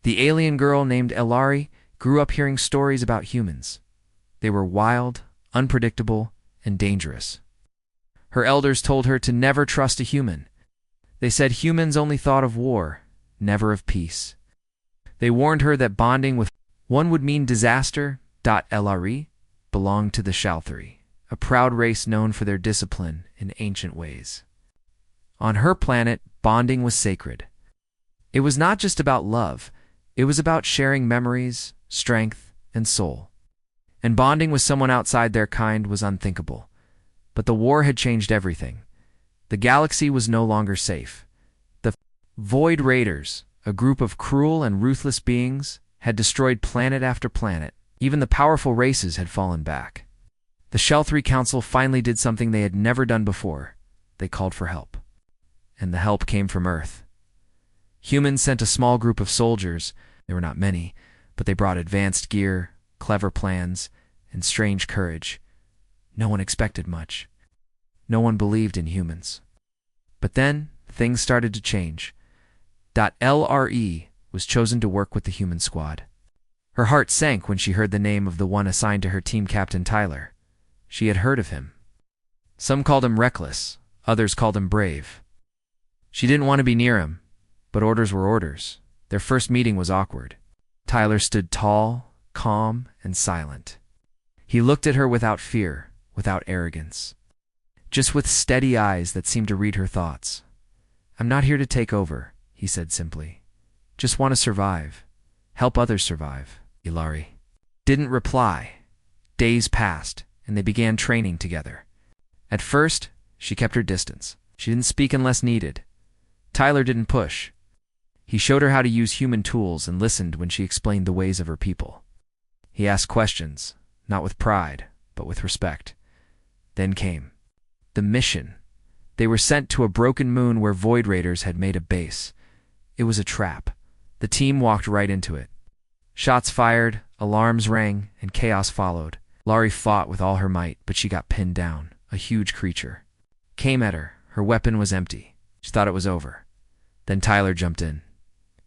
The alien girl named Elari grew up hearing stories about humans. They were wild, unpredictable, and dangerous. Her elders told her to never trust a human. They said humans only thought of war, never of peace. They warned her that bonding with one would mean disaster. Elari belonged to the Scifi, a proud race known for their discipline in ancient ways. On her planet, bonding was sacred. It was not just about love, it was about sharing memories, strength, and soul. And bonding with someone outside their kind was unthinkable. But the war had changed everything. The galaxy was no longer safe. The Void Raiders, a group of cruel and ruthless beings, had destroyed planet after planet. Even the powerful races had fallen back. The Scifi Council finally did something they had never done before. They called for help. And the help came from Earth. Humans sent a small group of soldiers. There were not many, but they brought advanced gear, clever plans, and strange courage. No one expected much. No one believed in humans. But then, things started to change. LRE was chosen to work with the human squad. Her heart sank when she heard the name of the one assigned to her team captain, Tyler. She had heard of him. Some called him reckless, others called him brave. She didn't want to be near him, but orders were orders. Their first meeting was awkward. Tyler stood tall, calm, and silent. He looked at her without fear, without arrogance. Just with steady eyes that seemed to read her thoughts. "I'm not here to take over," he said simply. "Just want to survive. Help others survive." Elari didn't reply. Days passed, and they began training together. At first, she kept her distance. She didn't speak unless needed. Tyler didn't push. He showed her how to use human tools and listened when she explained the ways of her people. He asked questions, not with pride, but with respect. Then came the mission. They were sent to a broken moon where Void Raiders had made a base. It was a trap. The team walked right into it. Shots fired, alarms rang, and chaos followed. Laurie fought with all her might, but she got pinned down. A huge creature came at her. Her weapon was empty. She thought it was over. Then Tyler jumped in.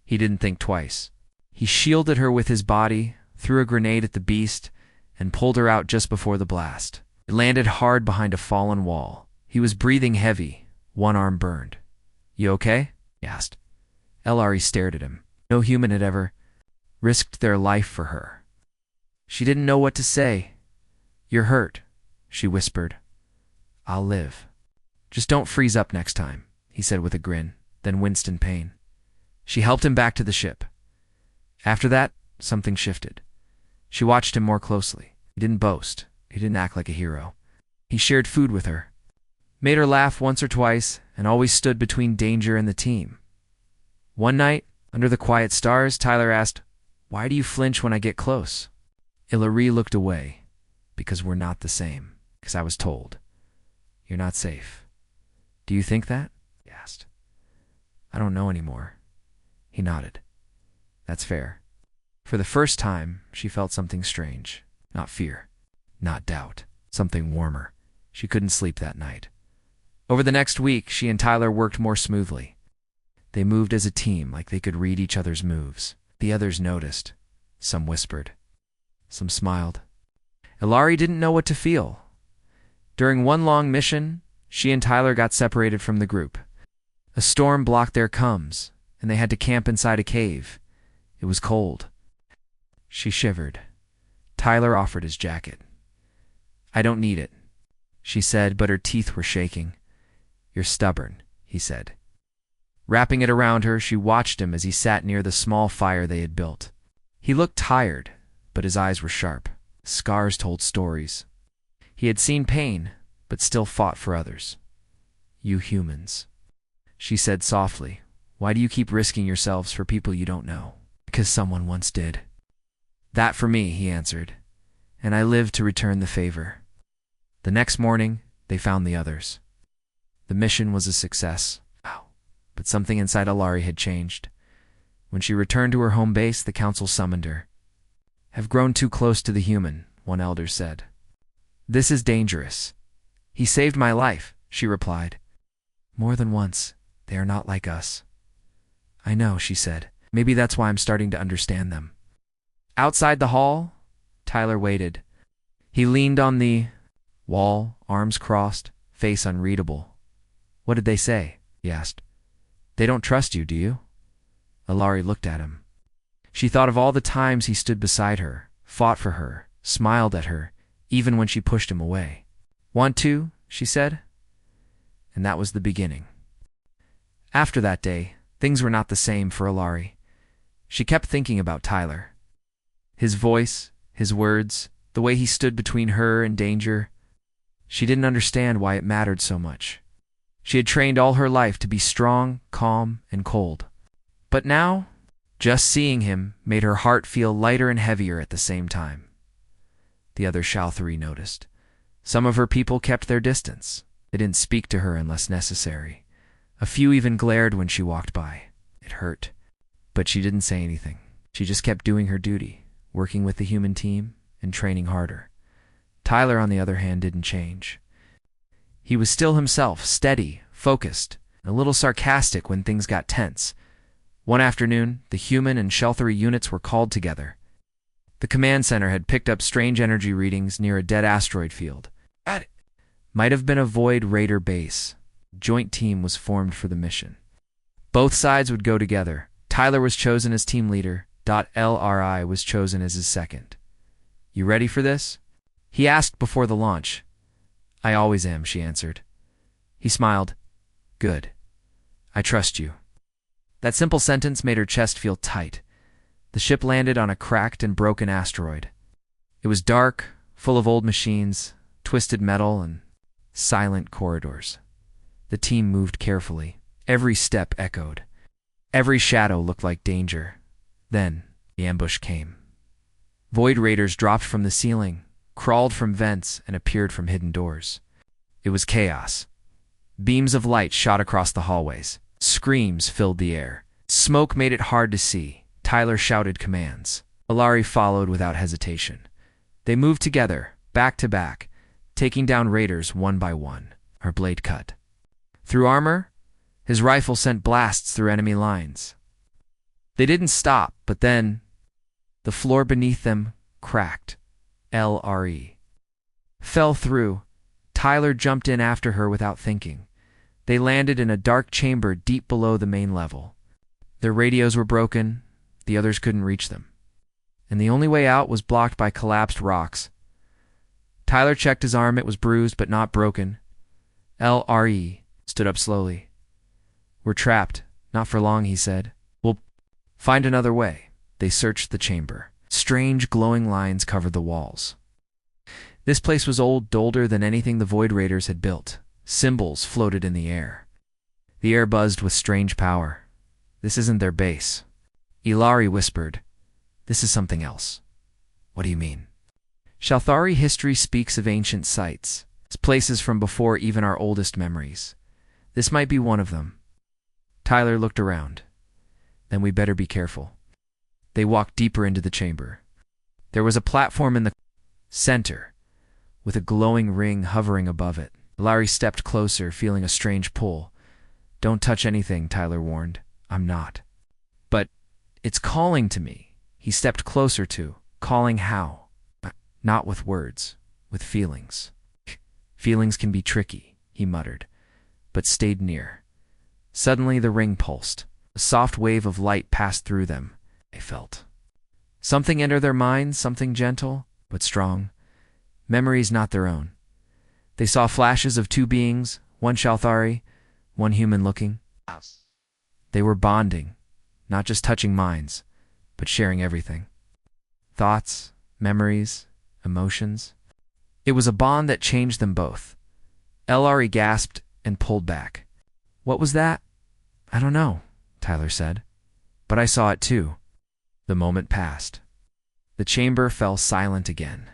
He didn't think twice. He shielded her with his body, threw a grenade at the beast, and pulled her out just before the blast. It landed hard behind a fallen wall. He was breathing heavy, one arm burned. "You okay?" he asked. Elari stared at him. No human had ever risked their life for her. She didn't know what to say. "You're hurt," she whispered. "I'll live. Just don't freeze up next time," he said with a grin, then winced in pain. She helped him back to the ship. After that, something shifted. She watched him more closely. He didn't boast. He didn't act like a hero. He shared food with her, made her laugh once or twice, and always stood between danger and the team. One night, under the quiet stars, Tyler asked, "Why do you flinch when I get close?" Elari looked away. "Because we're not the same. Because I was told. You're not safe." "Do you think that?" he asked. "I don't know anymore." He nodded. "That's fair." For the first time, she felt something strange. Not fear. Not doubt. Something warmer. She couldn't sleep that night. Over the next week, she and Tyler worked more smoothly. They moved as a team, like they could read each other's moves. The others noticed. Some whispered. Some smiled. Elari didn't know what to feel. During one long mission, she and Tyler got separated from the group. A storm blocked their comes, and they had to camp inside a cave. It was cold. She shivered. Tyler offered his jacket. "I don't need it," she said, but her teeth were shaking. "You're stubborn," he said. Wrapping it around her, she watched him as he sat near the small fire they had built. He looked tired, but his eyes were sharp. Scars told stories. He had seen pain, but still fought for others. "You humans," she said softly. "Why do you keep risking yourselves for people you don't know?" "Because someone once did." "That for me," he answered, "and I live to return the favor." The next morning, they found the others. The mission was a success. But something inside Elari had changed. When she returned to her home base, the council summoned her. "Have grown too close to the human," one elder said. "This is dangerous." "He saved my life," she replied. "More than once. They are not like us." "I know," she said. Maybe that's why I'm starting to understand them. Outside the hall, Tyler waited. He leaned on the wall, arms crossed, face unreadable. What did they say? He asked. They don't trust you, do you? Ilari looked at him. She thought of all the times he stood beside her, fought for her, smiled at her, even when she pushed him away. Want to? She said. And that was the beginning. After that day, things were not the same for Ilari. She kept thinking about Tyler. His voice, his words, the way he stood between her and danger. She didn't understand why it mattered so much. She had trained all her life to be strong, calm, and cold. But now, just seeing him made her heart feel lighter and heavier at the same time. The other Shalthari noticed. Some of her people kept their distance. They didn't speak to her unless necessary. A few even glared when she walked by. It hurt. But she didn't say anything. She just kept doing her duty, working with the human team and training harder. Tyler, on the other hand, didn't change. He was still himself, steady, focused, and a little sarcastic when things got tense. One afternoon, the human and Shelthari units were called together. The command center had picked up strange energy readings near a dead asteroid field. It might have been a Void Raider base. A joint team was formed for the mission. Both sides would go together. Tyler was chosen as team leader. LRI was chosen as his second. You ready for this? He asked before the launch. I always am, she answered. He smiled. Good. I trust you. That simple sentence made her chest feel tight. The ship landed on a cracked and broken asteroid. It was dark, full of old machines, twisted metal, and silent corridors. The team moved carefully. Every step echoed. Every shadow looked like danger. Then the ambush came. Void Raiders dropped from the ceiling, crawled from vents, and appeared from hidden doors. It was chaos. Beams of light shot across the hallways. Screams filled the air. Smoke made it hard to see. Tyler shouted commands. Ilari followed without hesitation. They moved together, back to back, taking down raiders one by one. Her blade cut through armor. His rifle sent blasts through enemy lines. They didn't stop, but then the floor beneath them cracked. LRE fell through. Tyler jumped in after her without thinking. They landed in a dark chamber deep below the main level. Their radios were broken. The others couldn't reach them. And the only way out was blocked by collapsed rocks. Tyler checked his arm. It was bruised but not broken. LRE stood up slowly. We're trapped. Not for long, he said. We'll find another way. They searched the chamber. Strange glowing lines covered the walls. This place was older than anything the Void Raiders had built. Symbols floated in the air. The air buzzed with strange power. This isn't their base. Ilari whispered, This is something else. What do you mean? Shalthari history speaks of ancient sites, places from before even our oldest memories. This might be one of them. Tyler looked around. Then we better be careful. They walked deeper into the chamber. There was a platform in the center, with a glowing ring hovering above it. Ilari stepped closer, feeling a strange pull. Don't touch anything, Tyler warned. I'm not. But it's calling to me. He stepped closer too. Calling how? Not with words, with feelings. Feelings can be tricky, he muttered, but stayed near. Suddenly the ring pulsed. A soft wave of light passed through them. They felt something enter their minds, something gentle, but strong. Memories not their own. They saw flashes of two beings, one Shalthari, one human-looking. They were bonding, not just touching minds, but sharing everything. Thoughts, memories, emotions. It was a bond that changed them both. Ilari gasped and pulled back. What was that? I don't know, Tyler said. But I saw it too. The moment passed. The chamber fell silent again.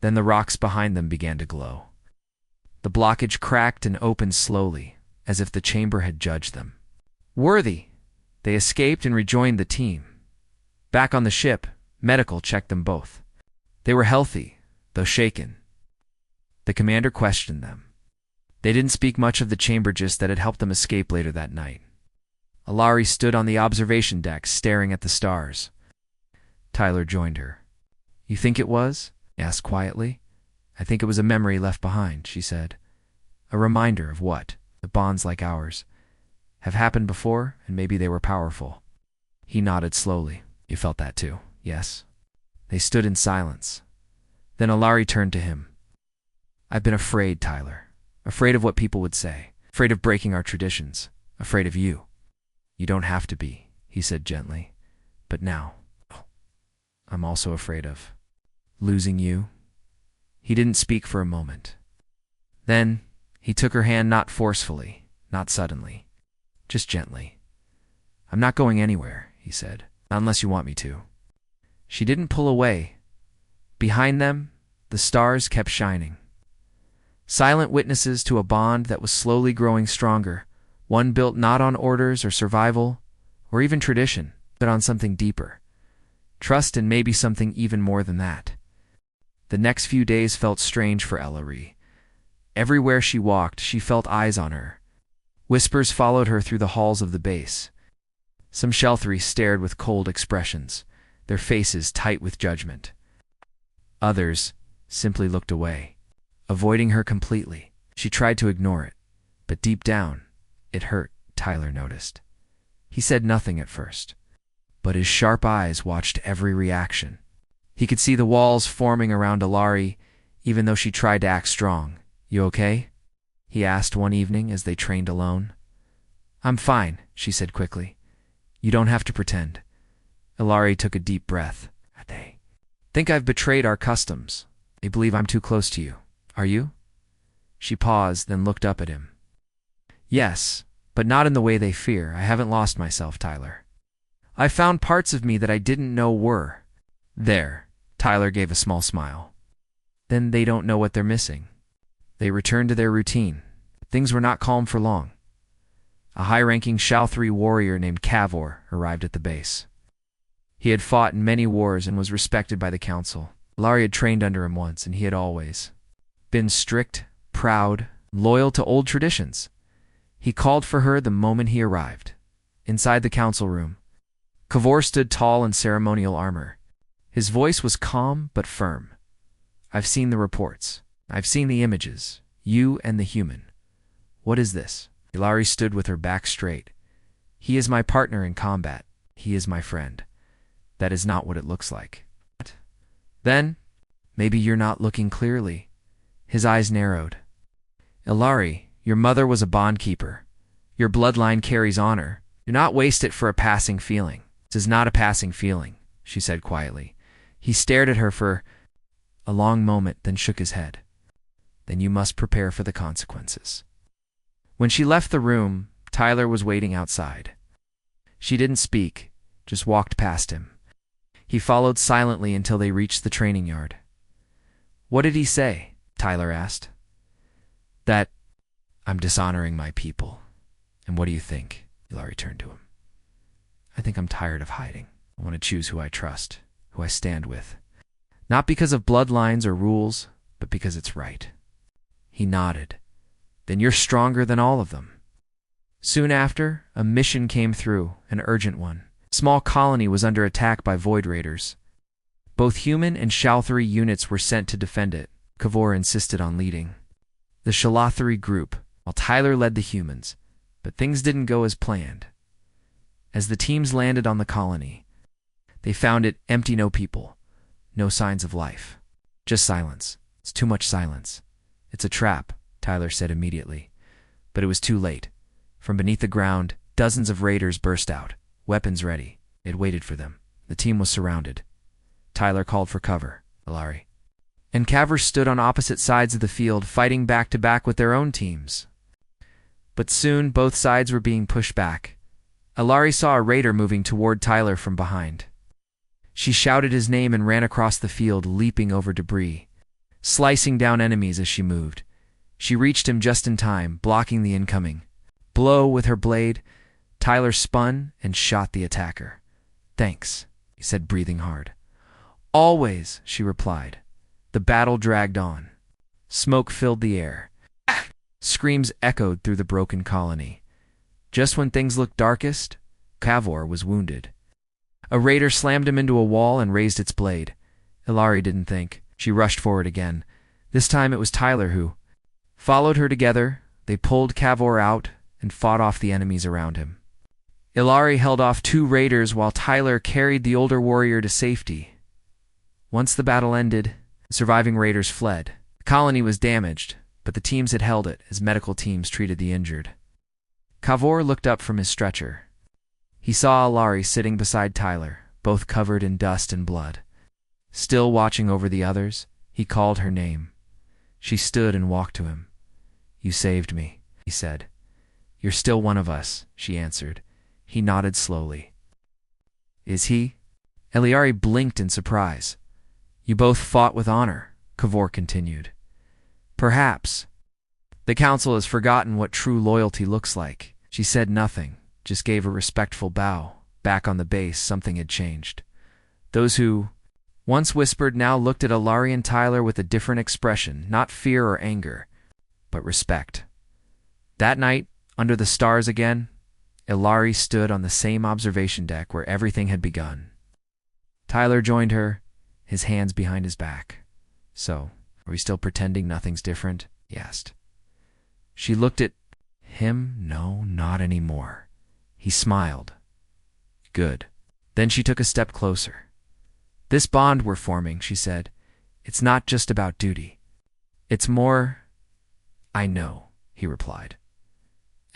Then the rocks behind them began to glow. The blockage cracked and opened slowly, as if the chamber had judged them. Worthy! They escaped and rejoined the team. Back on the ship, medical checked them both. They were healthy, though shaken. The commander questioned them. They didn't speak much of the chamber gist that had helped them escape later that night. Alari stood on the observation deck, staring at the stars. Tyler joined her. "You think it was?" he asked quietly. "I think it was a memory left behind," she said. "A reminder of what, the bonds like ours, have happened before, and maybe they were powerful." He nodded slowly. "You felt that too, yes?" They stood in silence. Then Alari turned to him. "I've been afraid, Tyler. Afraid of what people would say. Afraid of breaking our traditions. Afraid of you." "You don't have to be," he said gently. "But now, I'm also afraid of losing you." He didn't speak for a moment. Then he took her hand, not forcefully, not suddenly, just gently. "I'm not going anywhere," he said, "not unless you want me to." She didn't pull away. Behind them, the stars kept shining. Silent witnesses to a bond that was slowly growing stronger, one built not on orders or survival, or even tradition, but on something deeper. Trust, and maybe something even more than that. The next few days felt strange for Ellery. Everywhere she walked, she felt eyes on her. Whispers followed her through the halls of the base. Some Shelthry stared with cold expressions, their faces tight with judgment. Others simply looked away, avoiding her completely. She tried to ignore it, but deep down, it hurt, Tyler noticed. He said nothing at first, but his sharp eyes watched every reaction. He could see the walls forming around Alari, even though she tried to act strong. "You okay?" he asked one evening as they trained alone. "I'm fine," she said quickly. "You don't have to pretend." Alari took a deep breath. "They think I've betrayed our customs. They believe I'm too close to you. Are you?" She paused, then looked up at him. "Yes, but not in the way they fear. I haven't lost myself, Tyler. I found parts of me that I didn't know were there." Tyler gave a small smile. "Then they don't know what they're missing." They returned to their routine. Things were not calm for long. A high-ranking Shalthri warrior named Cavor arrived at the base. He had fought in many wars and was respected by the council. Alari had trained under him once, and he had always been strict, proud, loyal to old traditions. He called for her the moment he arrived. Inside the council room, Cavor stood tall in ceremonial armor. His voice was calm but firm. "I've seen the reports. I've seen the images. You and the human. What is this?" Alari stood with her back straight. "He is my partner in combat. He is my friend. That is not what it looks like." "What?" "Then, maybe you're not looking clearly." His eyes narrowed. "Alari, your mother was a bondkeeper. Your bloodline carries honor. Do not waste it for a passing feeling." "This is not a passing feeling," she said quietly. He stared at her for a long moment, then shook his head. "Then you must prepare for the consequences." When she left the room, Tyler was waiting outside. She didn't speak, just walked past him. He followed silently until they reached the training yard. "What did he say?" Tyler asked. "That I'm dishonoring my people." "And what do you think?" Alari turned to him. "I think I'm tired of hiding. I want to choose who I trust, who I stand with. Not because of bloodlines or rules, but because it's right." He nodded. "Then you're stronger than all of them." Soon after, a mission came through, an urgent one. A small colony was under attack by Void Raiders. Both human and Shalthri units were sent to defend it. Cavor insisted on leading the Shalathri group, while Tyler led the humans, but things didn't go as planned. As the teams landed on the colony, they found it empty, no people, no signs of life. Just silence. "It's too much silence. It's a trap," Tyler said immediately. But it was too late. From beneath the ground, dozens of raiders burst out, weapons ready. It waited for them. The team was surrounded. Tyler called for cover. Alari and Cavor stood on opposite sides of the field, fighting back-to-back with their own teams. But soon, both sides were being pushed back. Alari saw a raider moving toward Tyler from behind. She shouted his name and ran across the field, leaping over debris, slicing down enemies as she moved. She reached him just in time, blocking the incoming blow with her blade. Tyler spun and shot the attacker. "Thanks," he said, breathing hard. "Always," she replied. The battle dragged on. Smoke filled the air. Screams echoed through the broken colony. Just when things looked darkest, Cavor was wounded. A raider slammed him into a wall and raised its blade. Ilari didn't think. She rushed forward again. This time it was Tyler who followed her. Together, they pulled Cavor out and fought off the enemies around him. Ilari held off 2 raiders while Tyler carried the older warrior to safety. Once the battle ended, the surviving raiders fled. The colony was damaged, but the teams had held it as medical teams treated the injured. Cavor looked up from his stretcher. He saw Ilari sitting beside Tyler, both covered in dust and blood. Still watching over the others, he called her name. She stood and walked to him. "You saved me," he said. "You're still one of us," she answered. He nodded slowly. "Is he?" Ilari blinked in surprise. "You both fought with honor," Cavor continued. "Perhaps. The council has forgotten what true loyalty looks like." She said nothing, just gave a respectful bow. Back on the base, something had changed. Those who once whispered now looked at Ilari and Tyler with a different expression, not fear or anger, but respect. That night, under the stars again, Ilari stood on the same observation deck where everything had begun. Tyler joined her, his hands behind his back. "So, are we still pretending nothing's different?" he asked. She looked at him. "No, not anymore." He smiled. "Good." Then she took a step closer. "This bond we're forming," she said, "it's not just about duty. It's more—" "I know," he replied,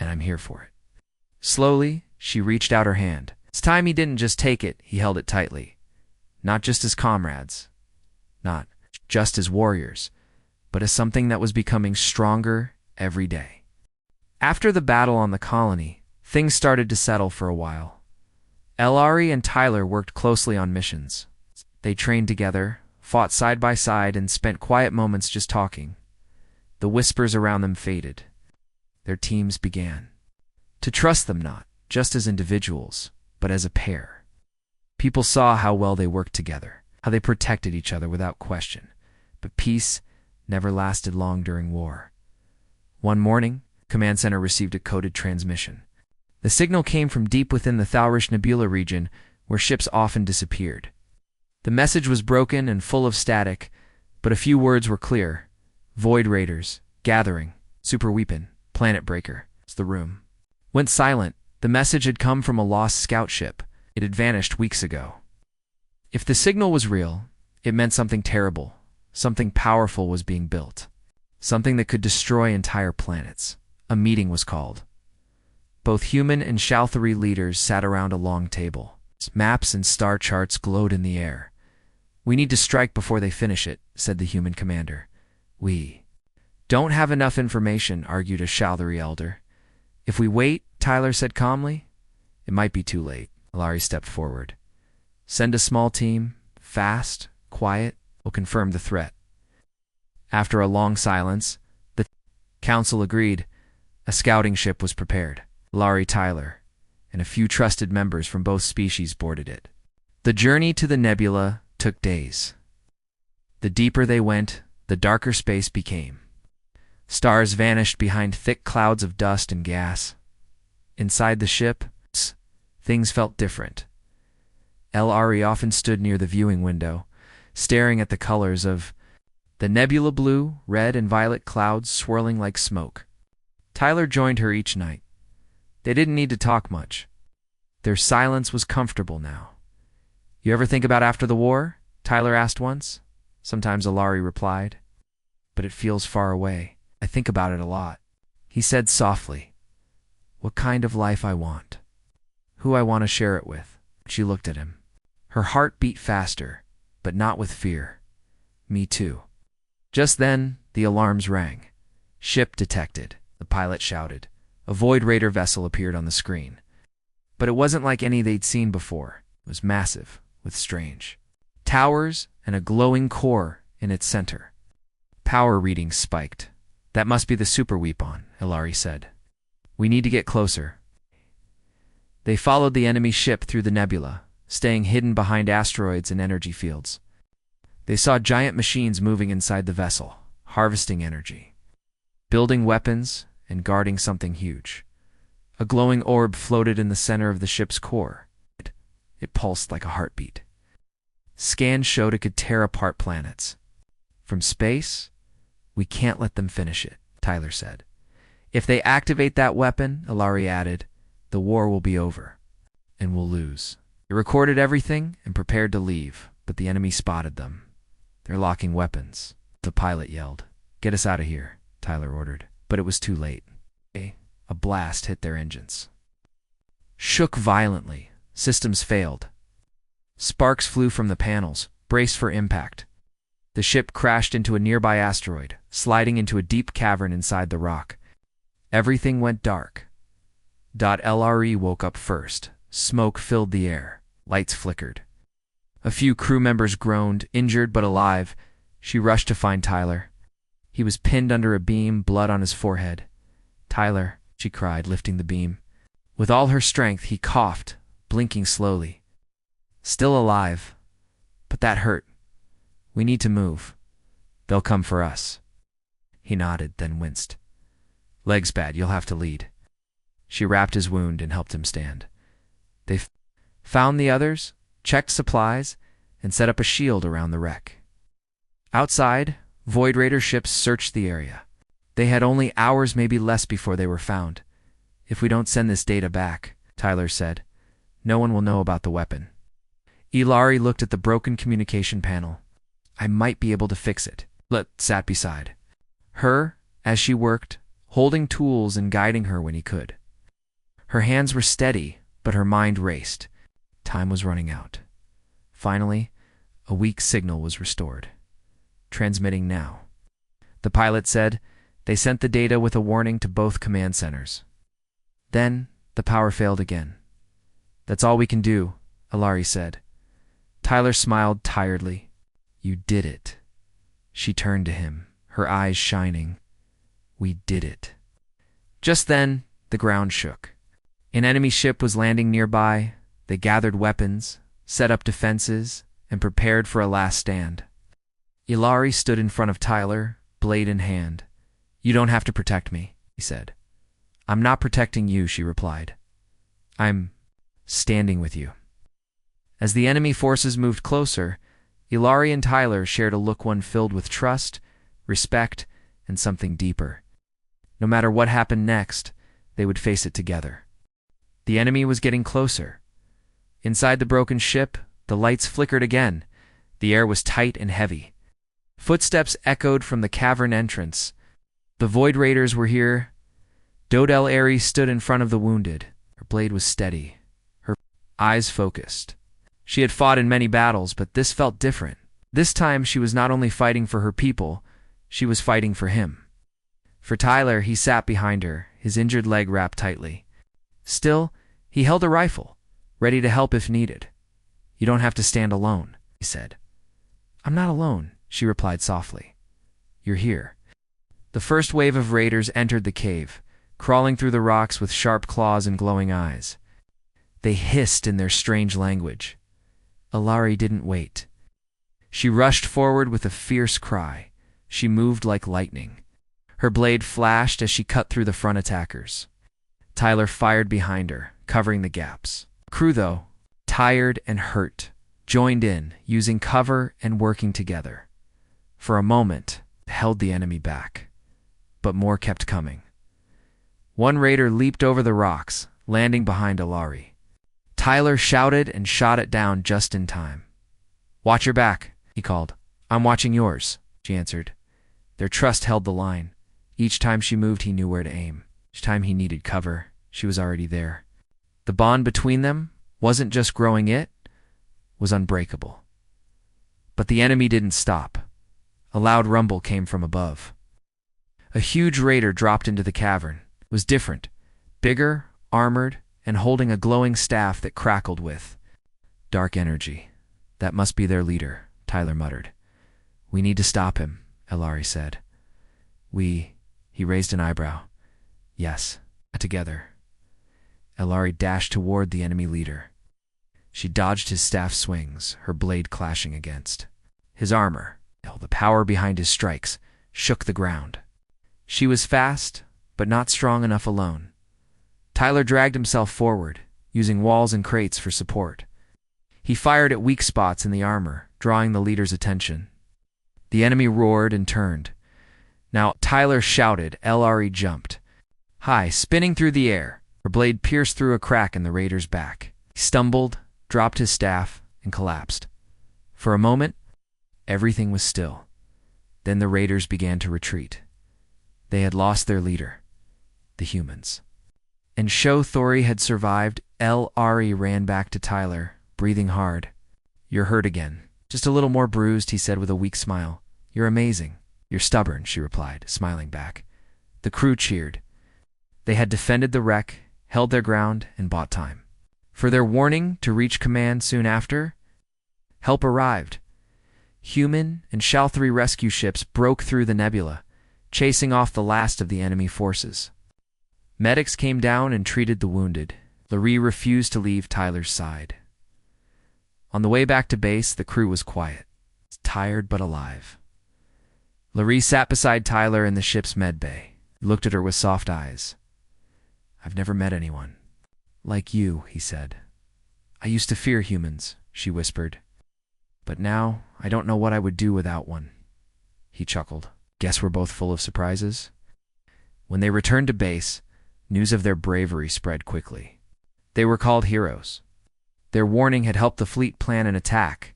"and I'm here for it." Slowly, she reached out her hand. This time he didn't just take it, he held it tightly. Not just as comrades, not just as warriors, but as something that was becoming stronger every day. After the battle on the colony, things started to settle for a while. Ilari and Tyler worked closely on missions. They trained together, fought side by side, and spent quiet moments just talking. The whispers around them faded. Their teams began to trust them, not just as individuals, but as a pair. People saw how well they worked together, how they protected each other without question. But peace never lasted long during war. One morning, Command Center received a coded transmission. The signal came from deep within the Thalrish Nebula region, where ships often disappeared. The message was broken and full of static, but a few words were clear. "Void Raiders, gathering, super weapon, planet breaker." The room went silent. The message had come from a lost scout ship. It had vanished weeks ago. If the signal was real, it meant something terrible, something powerful was being built, something that could destroy entire planets. A meeting was called. Both human and Shalthari leaders sat around a long table. Maps and star charts glowed in the air. "We need to strike before they finish it," said the human commander. "We don't have enough information," argued a Shalthari elder. "If we wait," Tyler said calmly, "it might be too late." Ilari stepped forward. "Send a small team, fast, quiet, we'll confirm the threat." After a long silence, the council agreed. A scouting ship was prepared. Ilari, Tyler, and a few trusted members from both species boarded it. The journey to the nebula took days. The deeper they went, the darker space became. Stars vanished behind thick clouds of dust and gas. Inside the ship, things felt different. Ilari often stood near the viewing window, staring at the colors of the nebula: blue, red, and violet clouds swirling like smoke. Tyler joined her each night. They didn't need to talk much. Their silence was comfortable now. "You ever think about after the war?" Tyler asked once. "Sometimes," Ilari replied. "But it feels far away. I think about it a lot." He said softly, "What kind of life I want. Who I want to share it with." She looked at him. Her heart beat faster, but not with fear. "Me too." Just then, the alarms rang. "Ship detected," the pilot shouted. A Void Raider vessel appeared on the screen. But it wasn't like any they'd seen before. It was massive, with strange towers and a glowing core in its center. Power readings spiked. "That must be the super weapon," Ilari said. "We need to get closer." They followed the enemy ship through the nebula, staying hidden behind asteroids and energy fields. They saw giant machines moving inside the vessel, harvesting energy, building weapons, and guarding something huge. A glowing orb floated in the center of the ship's core. It pulsed like a heartbeat. Scans showed it could tear apart planets. From space, we can't let them finish it, Tyler said. If they activate that weapon, Ilari added, the war will be over, and we'll lose. They recorded everything and prepared to leave, but the enemy spotted them. They're locking weapons. The pilot yelled. Get us out of here, Tyler ordered, but it was too late. A blast hit their engines. Shook violently. Systems failed. Sparks flew from the panels, braced for impact. The ship crashed into a nearby asteroid, sliding into a deep cavern inside the rock. Everything went dark. LRE woke up first. Smoke filled the air. Lights flickered. A few crew members groaned, injured but alive. She rushed to find Tyler. He was pinned under a beam, blood on his forehead. Tyler, she cried, lifting the beam. With all her strength, he coughed, blinking slowly. Still alive. But that hurt. We need to move. They'll come for us. He nodded, then winced. Leg's bad, you'll have to lead. She wrapped his wound and helped him stand. They found the others, checked supplies, and set up a shield around the wreck. Outside, Void Raider ships searched the area. They had only hours, maybe less, before they were found. If we don't send this data back, Tyler said, no one will know about the weapon. Ilari looked at the broken communication panel. I might be able to fix it. Let sat beside her as she worked, holding tools and guiding her when he could. Her hands were steady, but her mind raced. Time was running out. Finally, a weak signal was restored. Transmitting now. The pilot said they sent the data with a warning to both command centers. Then the power failed again. That's all we can do, Ilari said. Tyler smiled tiredly. You did it. She turned to him, her eyes shining. We did it. Just then, the ground shook. An enemy ship was landing nearby. They gathered weapons, set up defenses, and prepared for a last stand. Ilari stood in front of Tyler, blade in hand. You don't have to protect me, he said. I'm not protecting you, she replied. I'm standing with you. As the enemy forces moved closer, Ilari and Tyler shared a look, one filled with trust, respect, and something deeper. No matter what happened next, they would face it together. The enemy was getting closer. Inside the broken ship, the lights flickered again. The air was tight and heavy. Footsteps echoed from the cavern entrance. The Void Raiders were here. Dodel Ares stood in front of the wounded. Her blade was steady, her eyes focused. She had fought in many battles, but this felt different. This time she was not only fighting for her people, she was fighting for him. For Tyler, he sat behind her, his injured leg wrapped tightly. Still, he held a rifle, ready to help if needed. You don't have to stand alone, he said. I'm not alone, she replied softly. You're here. The first wave of raiders entered the cave, crawling through the rocks with sharp claws and glowing eyes. They hissed in their strange language. Ilari didn't wait. She rushed forward with a fierce cry. She moved like lightning. Her blade flashed as she cut through the front attackers. Tyler fired behind her, covering the gaps. Crew, though, tired and hurt, joined in, using cover and working together. For a moment, held the enemy back. But more kept coming. One raider leaped over the rocks, landing behind Ilari. Tyler shouted and shot it down just in time. Watch your back, he called. I'm watching yours, she answered. Their trust held the line. Each time she moved, he knew where to aim. Each time he needed cover, she was already there. The bond between them wasn't just growing, it was unbreakable. But the enemy didn't stop. A loud rumble came from above. A huge raider dropped into the cavern. It was different, bigger, armored, and holding a glowing staff that crackled with dark energy. That must be their leader, Tyler muttered. We need to stop him, Ilari said. He raised an eyebrow. Yes, together. Ilari dashed toward the enemy leader. She dodged his staff swings, her blade clashing against his armor. The power behind his strikes shook the ground. She was fast, but not strong enough alone. Tyler dragged himself forward, using walls and crates for support. He fired at weak spots in the armor, drawing the leader's attention. The enemy roared and turned. Now Tyler shouted. LRE jumped high, spinning through the air. Her blade pierced through a crack in the raider's back. He stumbled, dropped his staff, and collapsed. For a moment, everything was still. Then the raiders began to retreat. They had lost their leader, the humans. And Thori had survived. LRE ran back to Tyler, breathing hard. "You're hurt again. Just a little more bruised," he said with a weak smile. "You're amazing." "You're stubborn," she replied, smiling back. The crew cheered. They had defended the wreck, held their ground, and bought time. For their warning to reach command soon after, help arrived. Human and Scifi rescue ships broke through the nebula, chasing off the last of the enemy forces. Medics came down and treated the wounded. Larry refused to leave Tyler's side. On the way back to base, the crew was quiet, tired but alive. Larry sat beside Tyler in the ship's med bay. He looked at her with soft eyes. "I've never met anyone like you," he said. "I used to fear humans," she whispered. "But now I don't know what I would do without one." He chuckled. "Guess we're both full of surprises?" When they returned to base, news of their bravery spread quickly. They were called heroes. Their warning had helped the fleet plan an attack.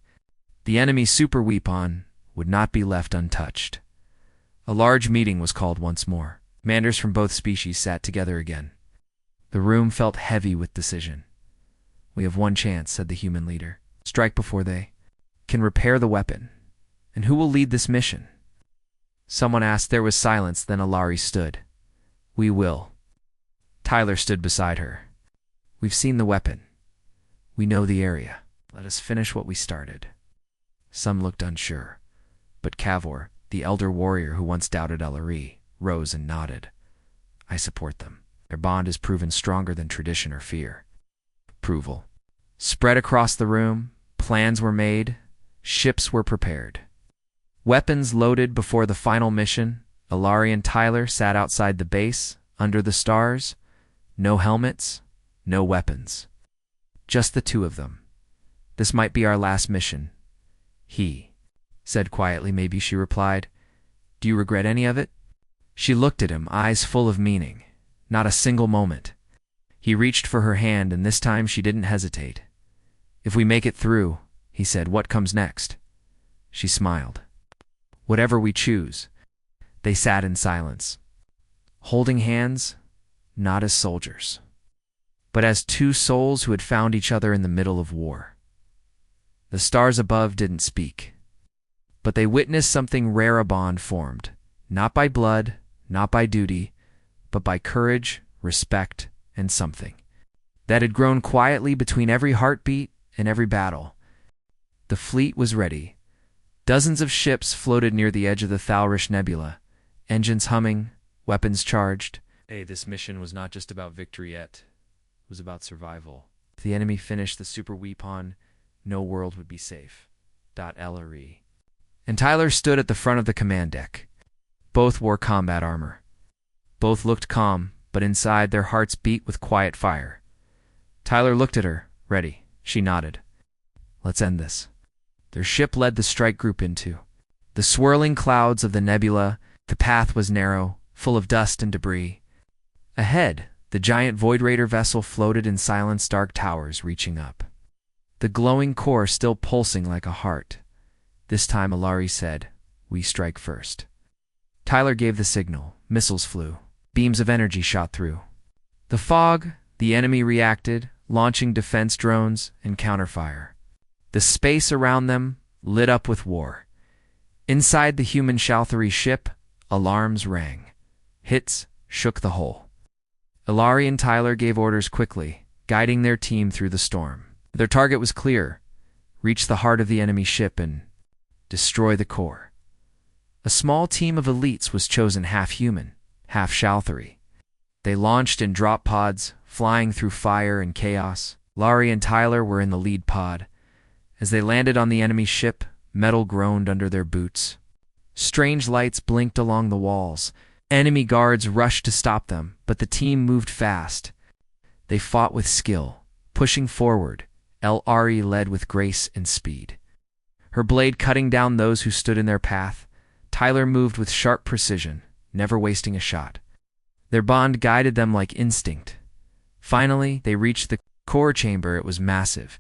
The enemy's super weapon would not be left untouched. A large meeting was called once more. Commanders from both species sat together again. The room felt heavy with decision. "We have one chance," said the human leader. "Strike before they can repair the weapon. And who will lead this mission?" Someone asked. There was silence, then Alari stood. "We will." Tyler stood beside her. "We've seen the weapon. We know the area. Let us finish what we started." Some looked unsure, but Cavor, the elder warrior who once doubted Alari, rose and nodded. "I support them. Their bond has proven stronger than tradition or fear." Approval spread across the room. Plans were made. Ships were prepared. Weapons loaded before the final mission. Alari and Tyler sat outside the base, under the stars. No helmets, no weapons. Just the two of them. "This might be our last mission," he said quietly. "Maybe," she replied. "Do you regret any of it?" She looked at him, eyes full of meaning. Not a single moment. He reached for her hand, and this time she didn't hesitate. "If we make it through," he said, "what comes next?" She smiled. "Whatever we choose." They sat in silence, holding hands, not as soldiers, but as two souls who had found each other in the middle of war. The stars above didn't speak, but they witnessed something rare. A bond formed, not by blood, not by duty, but by courage, respect, and something that had grown quietly between every heartbeat and every battle. The fleet was ready. Dozens of ships floated near the edge of the Thalrish Nebula, engines humming, weapons charged. This mission was not just about victory yet. It was about survival. If the enemy finished the super weapon, no world would be safe. LRE. And Tyler stood at the front of the command deck. Both wore combat armor. Both looked calm, but inside their hearts beat with quiet fire. Tyler looked at her. "Ready." She nodded. "Let's end this." Their ship led the strike group into the swirling clouds of the nebula. The path was narrow, full of dust and debris. Ahead, the giant Void Raider vessel floated in silence, dark towers reaching up, the glowing core still pulsing like a heart. This time Alari said, "We strike first." Tyler gave the signal. Missiles flew. Beams of energy shot through the fog. The enemy reacted, launching defense drones and counterfire. The space around them lit up with war. Inside the human Shalthari ship, alarms rang. Hits shook the hull. Alari and Tyler gave orders quickly, guiding their team through the storm. Their target was clear: reach the heart of the enemy ship and destroy the core. A small team of elites was chosen, half human, half Shalthari. They launched in drop pods, flying through fire and chaos. Alari and Tyler were in the lead pod. As they landed on the enemy ship, metal groaned under their boots. Strange lights blinked along the walls. Enemy guards rushed to stop them, but the team moved fast. They fought with skill, pushing forward. Elari led with grace and speed, her blade cutting down those who stood in their path. Tyler moved with sharp precision, never wasting a shot. Their bond guided them like instinct. Finally, they reached the core chamber. It was massive.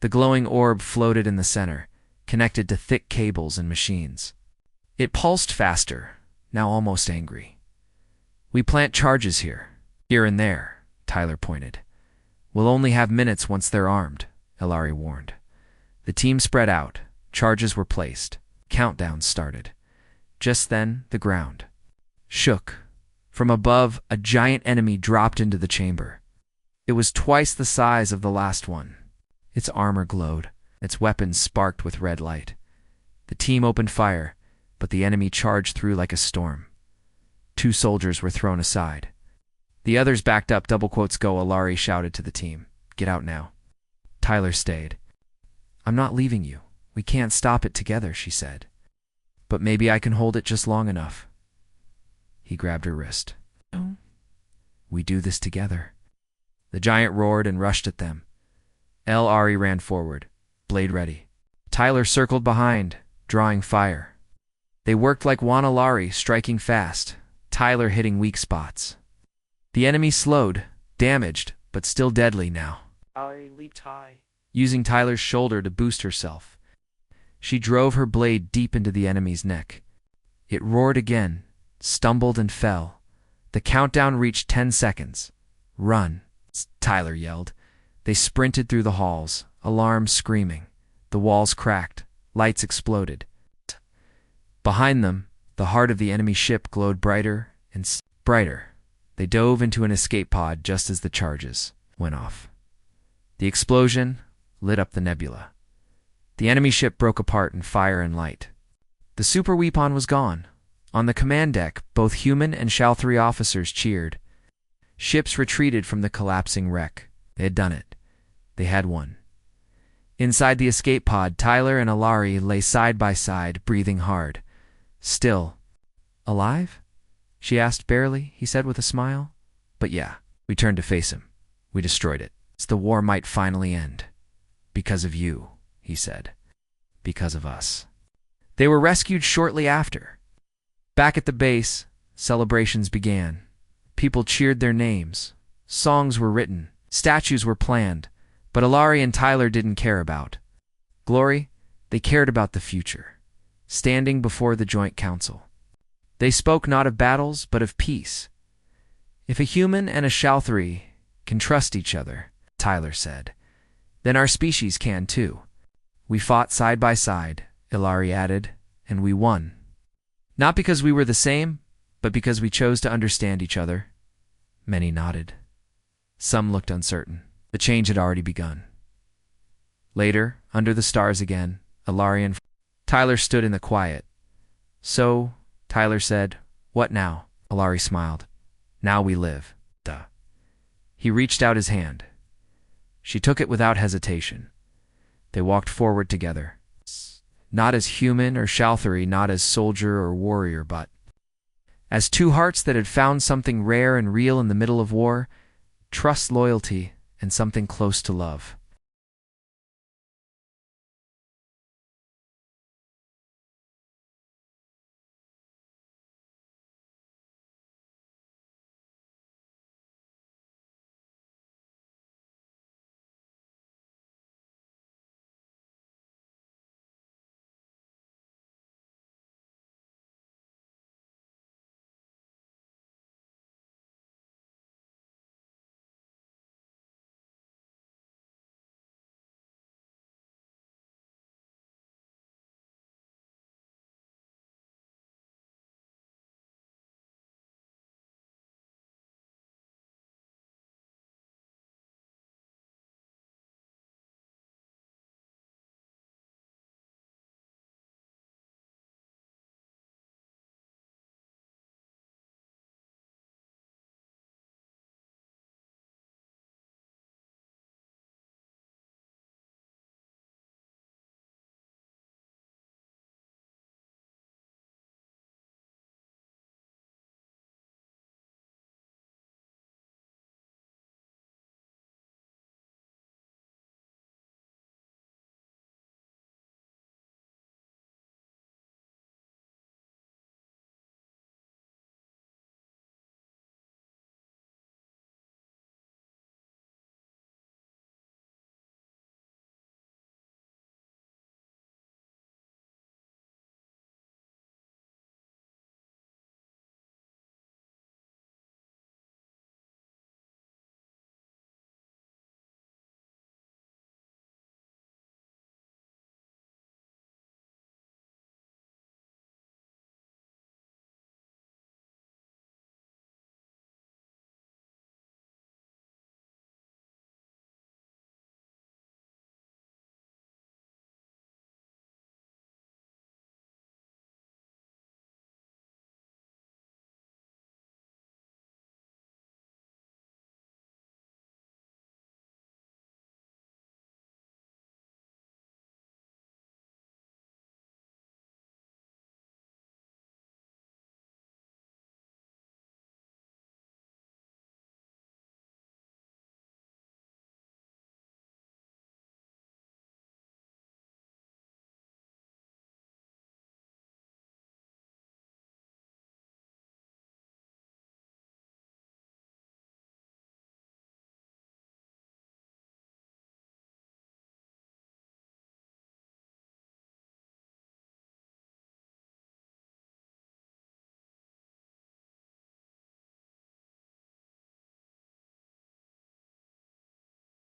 The glowing orb floated in the center, connected to thick cables and machines. It pulsed faster, now almost angry. "We plant charges here and there," Tyler pointed. "We'll only have minutes once they're armed," Elari warned. The team spread out. Charges were placed. Countdowns started. Just then, the ground shook. From above, a giant enemy dropped into the chamber. It was twice the size of the last one. Its armor glowed. Its weapons sparked with red light. The team opened fire, but the enemy charged through like a storm. 2 soldiers were thrown aside. The others backed up. "Go," Elari shouted to the team. "Get out now." Tyler stayed. "I'm not leaving you. We can't stop it together," she said. "But maybe I can hold it just long enough." He grabbed her wrist. "No. We do this together." The giant roared and rushed at them. Elari ran forward, blade ready. Tyler circled behind, drawing fire. They worked like one. Elari striking fast, Tyler hitting weak spots. The enemy slowed, damaged, but still deadly now. Elari leaped high, using Tyler's shoulder to boost herself. She drove her blade deep into the enemy's neck. It roared again, stumbled and fell. The countdown reached 10 seconds. "Run," Tyler yelled. They sprinted through the halls, alarms screaming. The walls cracked, lights exploded. Behind them, the heart of the enemy ship glowed brighter and brighter. They dove into an escape pod just as the charges went off. The explosion lit up the nebula. The enemy ship broke apart in fire and light. The super weapon was gone. On the command deck, both human and Shalthri officers cheered. Ships retreated from the collapsing wreck. They had done it. They had won. Inside the escape pod, Tyler and Elari lay side by side, breathing hard. Still. "Alive?" she asked barely, he said with a smile. "But yeah, we turned to face him. We destroyed it. The war might finally end. Because of you," he said. "Because of us." They were rescued shortly after. Back at the base, celebrations began. People cheered their names. Songs were written. Statues were planned. But Elari and Tyler didn't care about glory. They cared about the future, standing before the joint council. They spoke not of battles, but of peace. "If a human and a Shalthri can trust each other," Tyler said, "then our species can too. We fought side by side," Elari added, "and we won. Not because we were the same, but because we chose to understand each other." Many nodded. Some looked uncertain. The change had already begun. Later, under the stars again, Elari and Tyler stood in the quiet. "So," Tyler said, "what now?" Elari smiled. "Now we live." Duh. He reached out his hand. She took it without hesitation. They walked forward together. Not as human or Shalthri, not as soldier or warrior, but as 2 hearts that had found something rare and real in the middle of war, trust, loyalty, and something close to love.